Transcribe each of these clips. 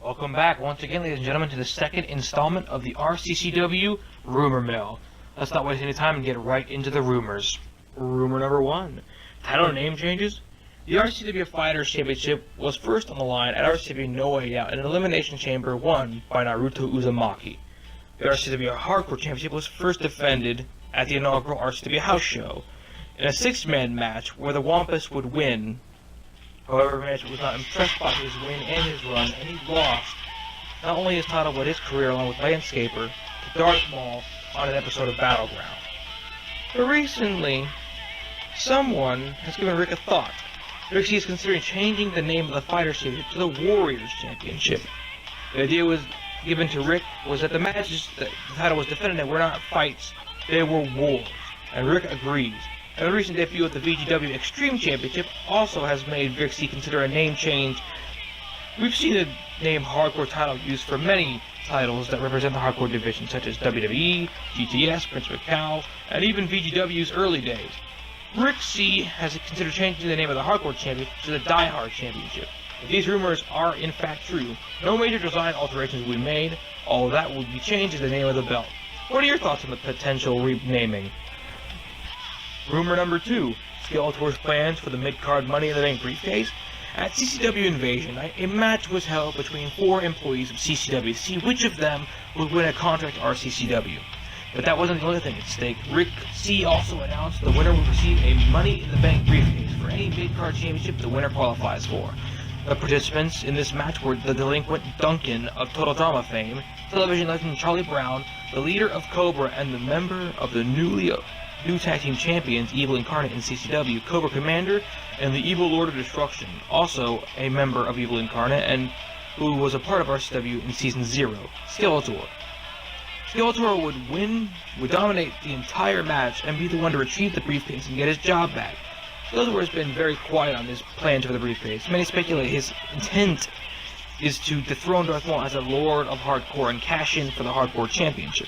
Welcome back once again, ladies and gentlemen, to the second installment of the RCCW Rumor Mill. Let's not waste any time and get right into the rumors. Rumor number 1. Title name changes? The RCCW Fighters Championship was first on the line at RCCW No Way Out in an Elimination Chamber won by Naruto Uzumaki. The RCCW Hardcore Championship was first defended at the inaugural RCCW House Show in a 6-man match where the Wampus would win. However, Management was not impressed by his win and his run, and he lost not only his title but his career along with Landscaper to Darth Maul on an episode of Battleground. But recently, someone has given Rick a thought. Rick C is considering changing the name of the Fighters Championship to the Warriors Championship. The idea was given to Rick was that the matches that the title was defended were not fights, they were wars, and Rick agrees. And the recent debut of the VGW Extreme Championship also has made Rick C consider a name change. We've seen the name Hardcore title used for many titles that represent the Hardcore division, such as WWE, GTS, Prince Macau, and even VGW's early days. Rick C has considered changing the name of the Hardcore Championship to the Die Hard Championship. If these rumors are in fact true, no major design alterations will be made. All that will be changed is the name of the belt. What are your thoughts on the potential renaming? Rumor number 2. Skeletor's plans for the mid-card Money in the Bank briefcase. At CCW Invasion, a match was held between 4 employees of CCW to see which of them would win a contract to RCCW. But that wasn't the only thing at stake. Rick C also announced the winner would receive a Money in the Bank briefcase for any mid-card championship the winner qualifies for. The participants in this match were the delinquent Duncan of Total Drama fame, television legend Charlie Brown, the leader of Cobra, and the member of the new tag team champions, Evil Incarnate in CCW, Cobra Commander, and the Evil Lord of Destruction, also a member of Evil Incarnate, and who was a part of RCW in Season 0, Skeletor. Skeletor would dominate the entire match and be the one to retrieve the briefcase and get his job back. Skeletor has been very quiet on his plans for the briefcase. Many speculate his intent is to dethrone Darth Maul as a Lord of Hardcore and cash in for the Hardcore Championship.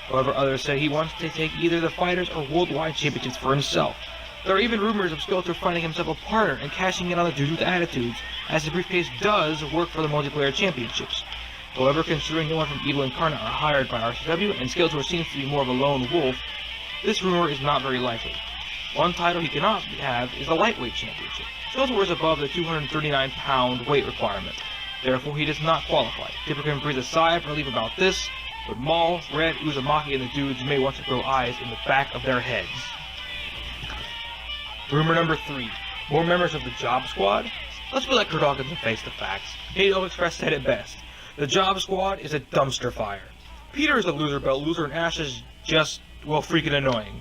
However, others say he wants to take either the Fighters or Worldwide Championships for himself. There are even rumors of Skeletor finding himself a partner and cashing in on the dudes with attitudes, as the briefcase does work for the multiplayer championships. However, considering no one from Evil Incarnate are hired by RCW, and Skeletor seems to be more of a lone wolf, this rumor is not very likely. One title he cannot have is the Lightweight Championship. Skeletor is above the 239-pound weight requirement. Therefore, he does not qualify. Tipper can breathe a sigh of relief about this, but Maul, Red, Uzumaki, and the dudes may want to grow eyes in the back of their heads. Rumor number 3. More members of the Job Squad? Let's be like Kurt Hawkins and face the facts. Halo Express said it best. The Job Squad is a dumpster fire. Peter is a loser belt loser, and Ash is just, well, freaking annoying.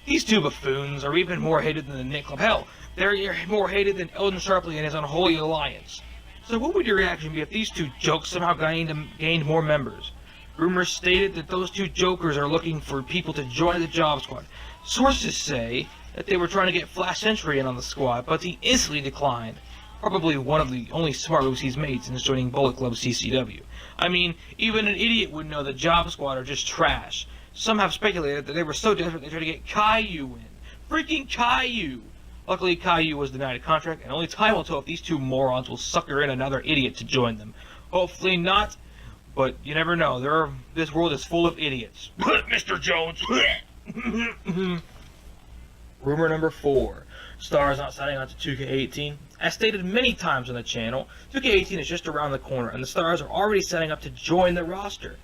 These two buffoons are even more hated than the Nick Club. Hell, they're more hated than Eldon Sharpley and his Unholy Alliance. So what would your reaction be if these two jokes somehow gained more members? Rumors stated that those two jokers are looking for people to join the Job Squad. Sources say that they were trying to get Flash Sentry in on the squad, but he instantly declined. Probably one of the only smart moves he's made since joining Bullet Club CCW. I mean, even an idiot would know the Job Squad are just trash. Some have speculated that they were so desperate they tried to get Caillou in. Freaking Caillou! Luckily, Caillou was denied a contract, and only time will tell if these two morons will sucker in another idiot to join them. Hopefully not. But you never know. This world is full of idiots. Mr. Jones! Rumor number 4. Stars not signing on to 2K18. As stated many times on the channel, 2K18 is just around the corner, and the stars are already signing up to join the roster.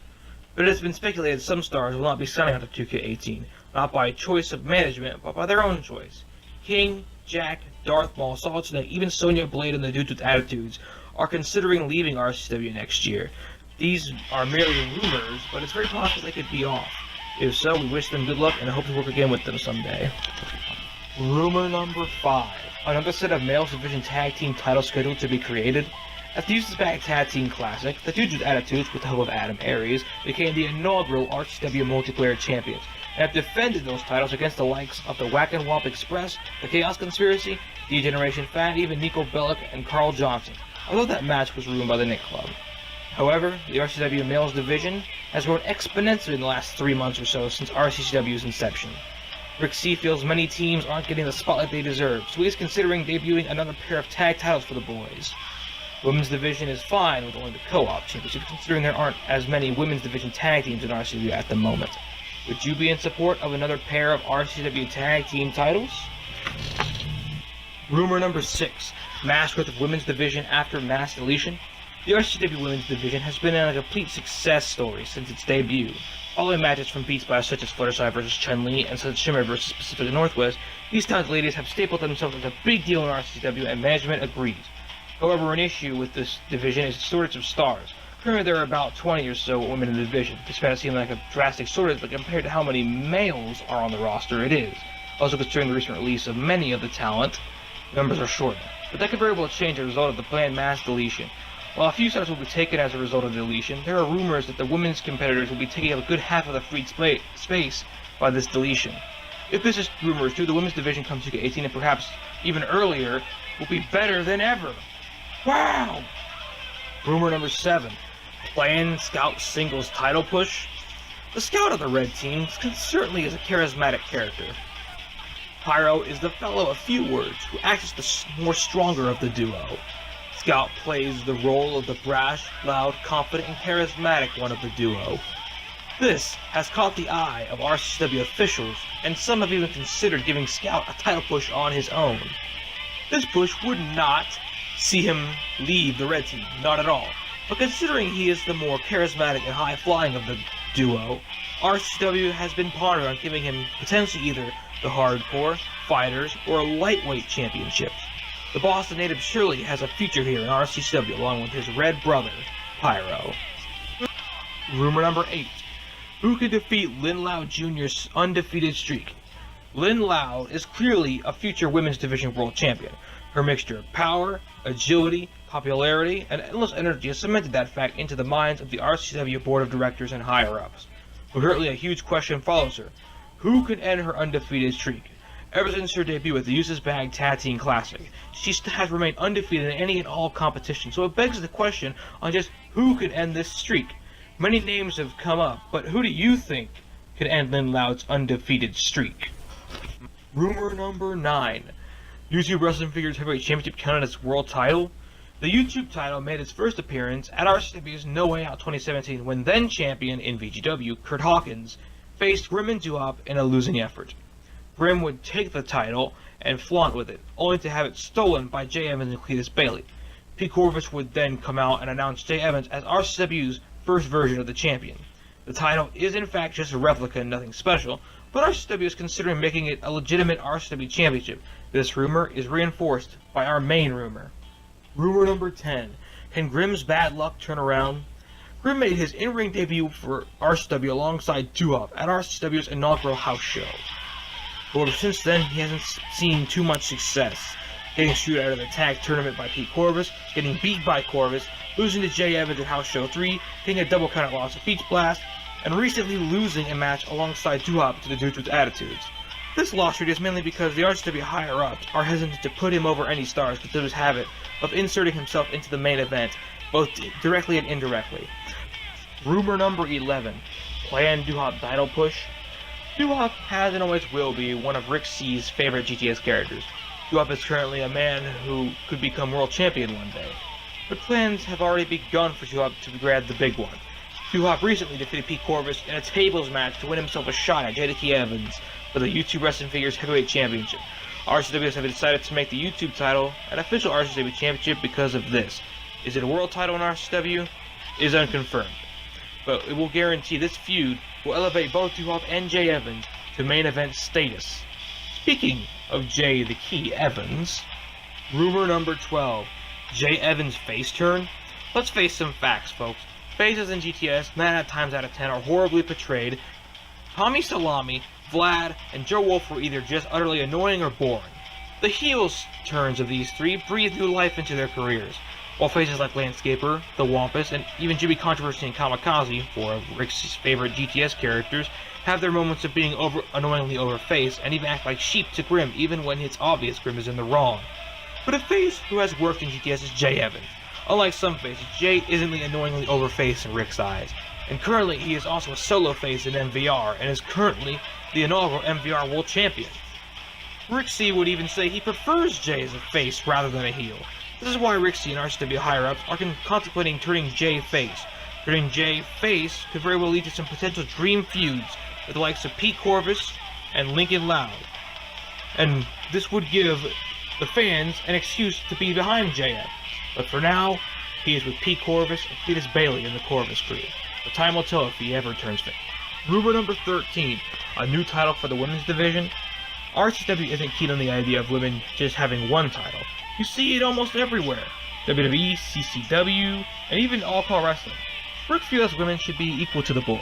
But it has been speculated some stars will not be signing on to 2K18, not by choice of management, but by their own choice. King, Jack, Darth Maul, Solid Snake, even Sonya Blade and the dudes with attitudes are considering leaving RCW next year. These are merely rumors, but it's very possible they could be off. If so, we wish them good luck and hope to work again with them someday. Rumor number 5. Another set of males division tag team titles scheduled to be created. At the Uses Back Tag Team Classic, the dudes with attitudes, with the help of Adam Aries, became the inaugural RCW multiplayer champions, and have defended those titles against the likes of the Whack and Womp Express, the Chaos Conspiracy, D-Generation Fat, even Nico Bellic and Carl Johnson, although that match was ruined by the Nick Club. However, the RCW males division has grown exponentially in the last 3 months or so since RCCW's inception. Rick C feels many teams aren't getting the spotlight they deserve, so he is considering debuting another pair of tag titles for the boys. Women's division is fine with only the co-op championship, considering there aren't as many women's division tag teams in RCCW at the moment. Would you be in support of another pair of RCCW tag team titles? Rumor number 6. Mass growth of women's division after mass deletion. The RCCW women's division has been a complete success story since its debut. Following matches from beats by such as Fluttershy vs. Chun-Li and such Shimmer vs. Pacific Northwest, these talented ladies have stapled themselves as a big deal in RCCW, and management agrees. However, an issue with this division is its shortage of stars. Currently, there are about 20 or so women in the division. Despite it seeming like a drastic shortage, but compared to how many males are on the roster, it is. Also, considering the recent release of many of the talent, numbers are short. But that could very well change as a result of the planned mass deletion. While a few stars will be taken as a result of the deletion, there are rumors that the women's competitors will be taking up a good half of the freed space by this deletion. If this is rumors true, the women's division comes to 18 and perhaps even earlier will be better than ever. Wow! Rumor number 7. Planned Scout singles title push. The Scout of the Red Team certainly is a charismatic character. Pyro is the fellow of few words who acts as the more stronger of the duo. Scout plays the role of the brash, loud, confident, and charismatic one of the duo. This has caught the eye of RCCW officials, and some have even considered giving Scout a title push on his own. This push would not see him leave the Red Team, not at all. But considering he is the more charismatic and high-flying of the duo, RCCW has been pondering on giving him potentially either the Hardcore, Fighters, or Lightweight Championships. The Boston native surely has a future here in RCCW along with his red brother, Pyro. Rumor number 8. Who can defeat Lin Lao Jr.'s undefeated streak? Lin Lao is clearly a future women's division world champion. Her mixture of power, agility, popularity, and endless energy has cemented that fact into the minds of the RCCW board of directors and higher-ups. But currently a huge question follows her. Who can end her undefeated streak? Ever since her debut at the Uses Bag Tag Team Classic, she has remained undefeated in any and all competitions, so it begs the question on just who could end this streak. Many names have come up, but who do you think could end Lin Lao's undefeated streak? Rumor number 9. YouTube Wrestling Figures Heavyweight Championship counted as world title? The YouTube title made its first appearance at RCCW's No Way Out 2017 when then champion in VGW, Kurt Hawkins, faced Grim and Duop in a losing effort. Grim would take the title and flaunt with it, only to have it stolen by Jay Evans and Cletus Bailey. Pete Corvus would then come out and announce Jay Evans as RCCW's first version of the champion. The title is in fact just a replica and nothing special, but RCCW is considering making it a legitimate RCCW championship. This rumor is reinforced by our main rumor. Rumor number 10. Can Grim's bad luck turn around? Grim made his in-ring debut for RCCW alongside Duop at RCCW's inaugural house show. However, since then, he hasn't seen too much success. Getting screwed out of the tag tournament by Pete Corvus, getting beat by Corvus, losing to Jay Evans at House Show 3, getting a double count loss at Beach Blast, and recently losing a match alongside Duop to the Dudes with Attitudes. This loss rate is mainly because the RCW higher-ups are hesitant to put him over any stars due to his habit of inserting himself into the main event, both directly and indirectly. Rumor number 11. Planned Duhop title push. Duhop has and always will be one of Rick C's favorite GTS characters. Duhop is currently a man who could become world champion one day, but plans have already begun for Duhop to grab the big one. Duhop recently defeated Pete Corvus in a tables match to win himself a shot at JDK Evans for the YouTube Wrestling Figures Heavyweight Championship. RCWs have decided to make the YouTube title an official RCW Championship because of this. Is it a world title in RCW? Is unconfirmed, but it will guarantee this feud will elevate both Duhop and Jay Evans to main event status. Speaking of Jay the Key Evans, rumor number 12. Jay Evans' face turn? Let's face some facts, folks. Faces in GTS, 9 times out of 10, are horribly portrayed. Tommy Salami, Vlad, and Joe Wolf were either just utterly annoying or boring. The heels turns of these three breathe new life into their careers, while faces like Landscaper, The Wampus, and even Jimmy Controversy and Kamikaze, four of Rick's favorite GTS characters, have their moments of being annoyingly overfaced and even act like sheep to Grim even when it's obvious Grim is in the wrong. But a face who has worked in GTS is Jay Evans. Unlike some faces, Jay isn't annoyingly overfaced in Rick's eyes, and currently he is also a solo face in MVR and is currently the inaugural MVR World Champion. Rick C would even say he prefers Jay as a face rather than a heel. This is why Rick C and RCW higher-ups are contemplating turning Jay face. Turning Jay face could very well lead to some potential dream feuds with the likes of Pete Corvus and Lincoln Loud. And this would give the fans an excuse to be behind JF. But for now, he is with Pete Corvus and Cletus Bailey in the Corvus crew. But time will tell if he ever turns face. Rumor number 13, a new title for the women's division. RCW isn't keen on the idea of women just having one title. You see it almost everywhere. WWE, CCW, and even All Pro Wrestling. Rick feels women should be equal to the boys.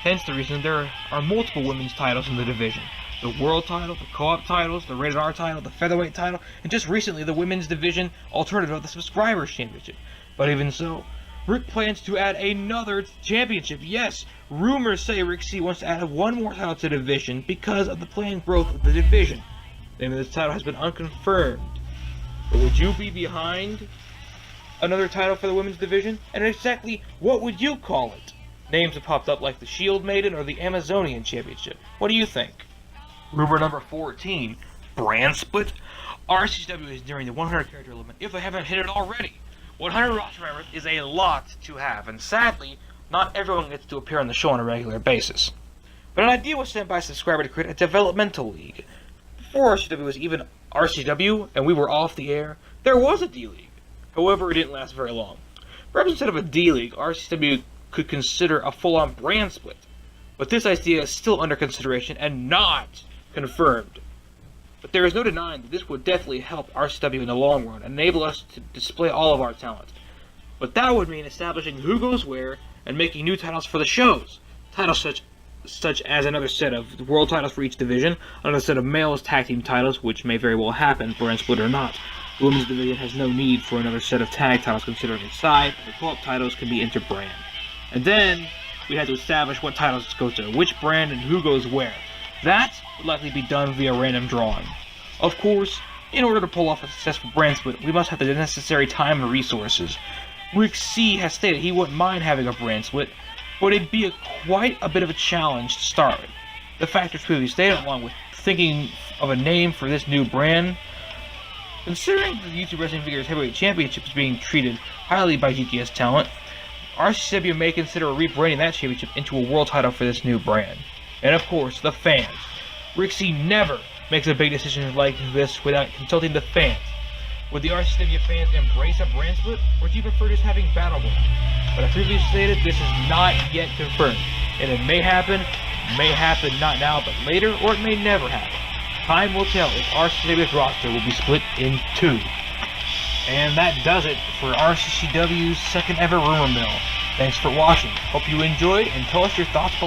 Hence the reason there are multiple women's titles in the division. The World title, the Co-op titles, the Rated R title, the Featherweight title, and just recently the Women's Division alternative of the Subscribers Championship. But even so, Rick plans to add another championship. Yes, rumors say Rick C wants to add one more title to the division because of the planned growth of the division. The name of this title has been unconfirmed. But would you be behind another title for the women's division? And exactly what would you call it? Names have popped up like the Shield Maiden or the Amazonian Championship. What do you think? Rumor number 14, brand split. RCCW is nearing the 100 character limit if they haven't hit it already. 100 roster members is a lot to have, and sadly, not everyone gets to appear on the show on a regular basis. But an idea was sent by a subscriber to create a developmental league. Before RCCW was even RCW, and we were off the air, there was a D-League. However, it didn't last very long. Perhaps instead of a D-League, RCCW could consider a full-on brand split. But this idea is still under consideration and not confirmed. But there is no denying that this would definitely help RCW in the long run and enable us to display all of our talent. But that would mean establishing who goes where and making new titles for the shows. Titles such as another set of world titles for each division, another set of males tag team titles, which may very well happen, brand split or not. The women's division has no need for another set of tag titles considering its size, and the co-op titles can be inter-brand. And then we had to establish what titles go to which brand and who goes where. That would likely be done via random drawing. Of course, in order to pull off a successful brand split, we must have the necessary time and resources. Rick C has stated he wouldn't mind having a brand split, but it'd be quite a bit of a challenge to start with. The factors previously stated, along with thinking of a name for this new brand. Considering the YouTube Wrestling Figures Heavyweight Championship is being treated highly by GTS talent, RCCW may consider rebranding that championship into a world title for this new brand. And of course, the fans. Rick C never makes a big decision like this without consulting the fans. Would the RCCW fans embrace a brand split, or do you prefer just having battle boys? But as previously stated, this is not yet confirmed, and it may happen not now, but later, or it may never happen. Time will tell if RCCW's roster will be split in two. And that does it for RCCW's second ever Rumor Mill. Thanks for watching. Hope you enjoyed, and tell us your thoughts below.